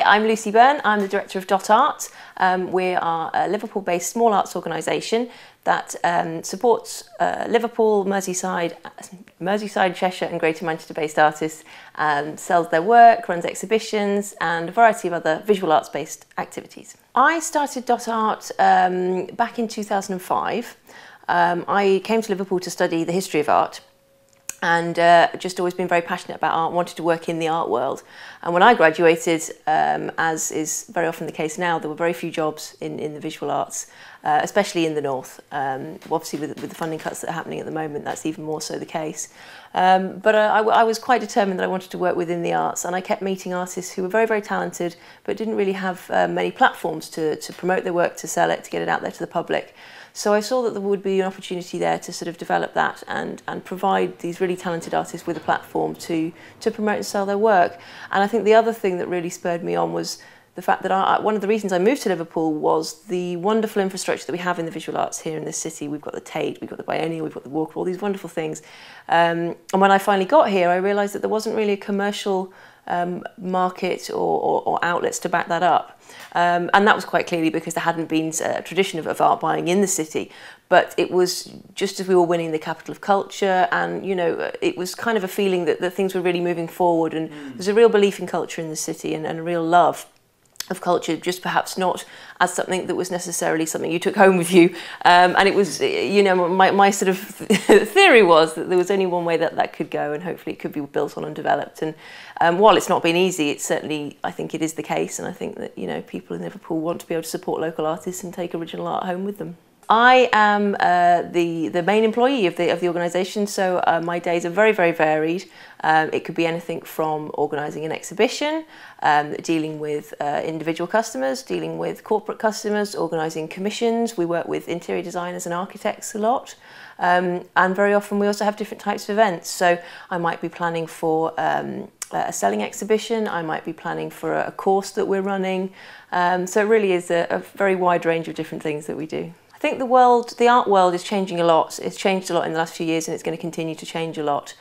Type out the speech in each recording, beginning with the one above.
I'm Lucy Byrne. I'm the director of Dot Art. We are a Liverpool-based small arts organisation that supports Liverpool, Merseyside, Cheshire and Greater Manchester-based artists, sells their work, runs exhibitions and a variety of other visual arts-based activities. I started Dot Art back in 2005. I came to Liverpool to study the history of art, and just always been very passionate about art, wanted to work in the art world. And when I graduated, as is very often the case now, there were very few jobs in the visual arts, especially in the north. Obviously with the funding cuts that are happening at the moment, that's even more so the case. But I was quite determined that I wanted to work within the arts, and I kept meeting artists who were very, very talented, but didn't really have many platforms to promote their work, to sell it, to get it out there to the public. So I saw that there would be an opportunity there to sort of develop that and provide these really talented artists with a platform to promote and sell their work. And I think the other thing that really spurred me on was the fact that one of the reasons I moved to Liverpool was the wonderful infrastructure that we have in the visual arts here in this city. We've got the Tate, we've got the Biennial, we've got the Walker, all these wonderful things. And when I finally got here, I realised that there wasn't really a commercial market or outlets to back that up. And that was quite clearly because there hadn't been a tradition of art buying in the city. But it was just as we were winning the capital of culture, and you know, it was kind of a feeling that things were really moving forward, and there's a real belief in culture in the city and a real love of culture, just perhaps not as something that was necessarily something you took home with you. And it was, you know, my sort of theory was that there was only one way that could go, and hopefully it could be built on and developed. And while it's not been easy, it's certainly, I think it is the case, and I think that, you know, people in Liverpool want to be able to support local artists and take original art home with them. I am the main employee of the organisation, so my days are very, very varied. It could be anything from organising an exhibition, dealing with individual customers, dealing with corporate customers, organising commissions. We work with interior designers and architects a lot, and very often we also have different types of events. So I might be planning for a selling exhibition, I might be planning for a course that we're running. So it really is a very wide range of different things that we do. I think the art world is changing a lot. It's changed a lot in the last few years, and it's going to continue to change a lot.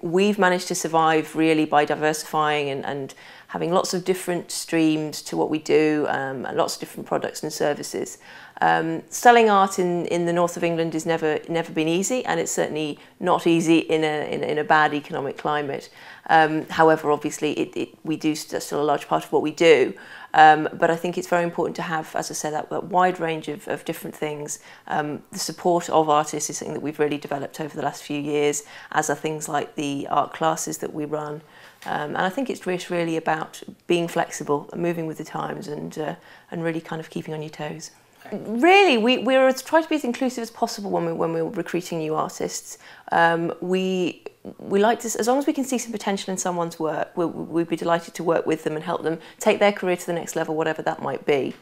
We've managed to survive really by diversifying and having lots of different streams to what we do, and lots of different products and services. Selling art in the north of England has never been easy, and it's certainly not easy in a bad economic climate. However, obviously we do still a large part of what we do. But I think it's very important to have, as I said, that wide range of different things. The support of artists is something that we've really developed over the last few years, as are things like the art classes that we run. And I think it's really about being flexible and moving with the times, and really kind of keeping on your toes. Really, we're trying to be as inclusive as possible when we're recruiting new artists. We like to, as long as we can see some potential in someone's work, we'd be delighted to work with them and help them take their career to the next level, whatever that might be.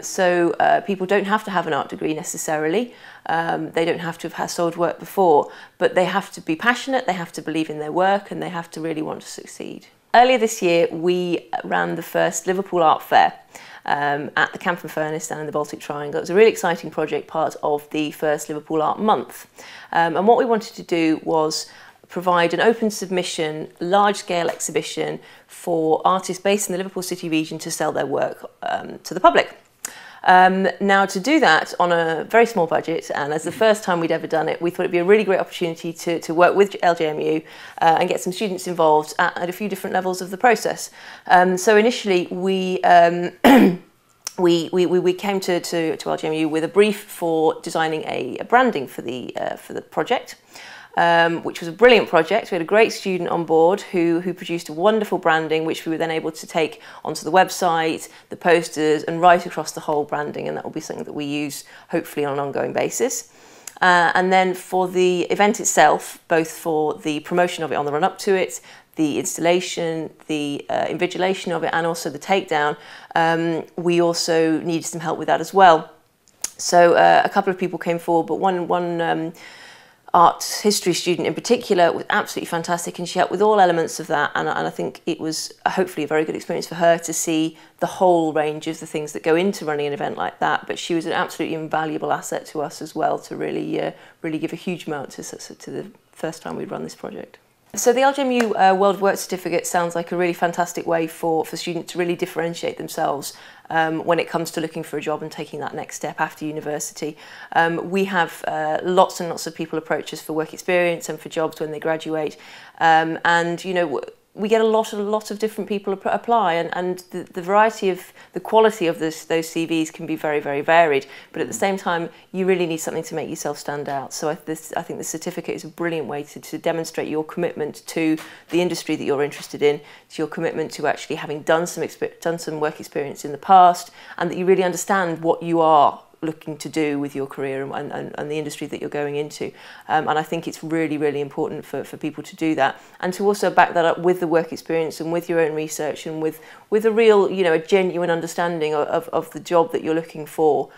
So people don't have to have an art degree necessarily. They don't have to have sold work before, but they have to be passionate, they have to believe in their work, and they have to really want to succeed. Earlier this year, we ran the first Liverpool Art Fair at the Camp and Furnace down in the Baltic Triangle. It was a really exciting project, part of the first Liverpool Art Month. And what we wanted to do was provide an open submission, large-scale exhibition for artists based in the Liverpool City region to sell their work to the public. Now, to do that on a very small budget, and as the first time we'd ever done it, we thought it'd be a really great opportunity to work with LJMU and get some students involved at a few different levels of the process. So initially we came to LJMU with a brief for designing a branding for the project. Which was a brilliant project. We had a great student on board who produced a wonderful branding, which we were then able to take onto the website, the posters, and right across the whole branding, and that will be something that we use hopefully on an ongoing basis. And then for the event itself, both for the promotion of it on the run up to it, the installation, the invigilation of it, and also the takedown, we also needed some help with that as well. So a couple of people came forward, but one art history student in particular was absolutely fantastic, and she helped with all elements of that, and I think it was hopefully a very good experience for her to see the whole range of the things that go into running an event like that. But she was an absolutely invaluable asset to us as well, to really give a huge amount to the first time we'd run this project. So the LJMU World of Work Certificate sounds like a really fantastic way for students to really differentiate themselves when it comes to looking for a job and taking that next step after university. We have lots and lots of people approach us for work experience and for jobs when they graduate, and you know, we get a lot of different people apply, and the variety of the quality of those CVs can be very, very varied, but at the same time you really need something to make yourself stand out. So I think the certificate is a brilliant way to demonstrate your commitment to the industry that you're interested in, to your commitment to actually having done some work experience in the past, and that you really understand what you are looking to do with your career and the industry that you're going into. And I think it's really, really important for people to do that, and to also back that up with the work experience and with your own research and with a real, you know, a genuine understanding of the job that you're looking for,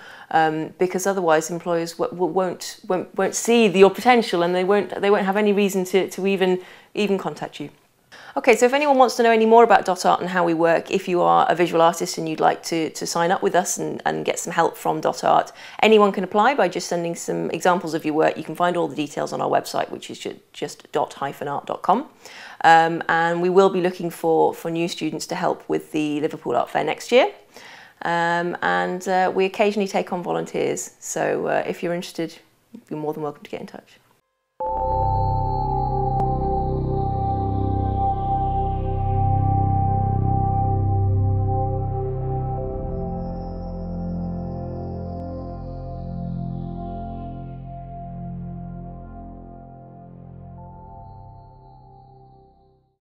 because otherwise employers won't see your potential, and they won't have any reason to even contact you. Okay, so if anyone wants to know any more about Dot Art and how we work, if you are a visual artist and you'd like to sign up with us and get some help from Dot Art, anyone can apply by just sending some examples of your work. You can find all the details on our website, which is just dot-art.com. And we will be looking for new students to help with the Liverpool Art Fair next year. And we occasionally take on volunteers, so if you're interested, you're more than welcome to get in touch.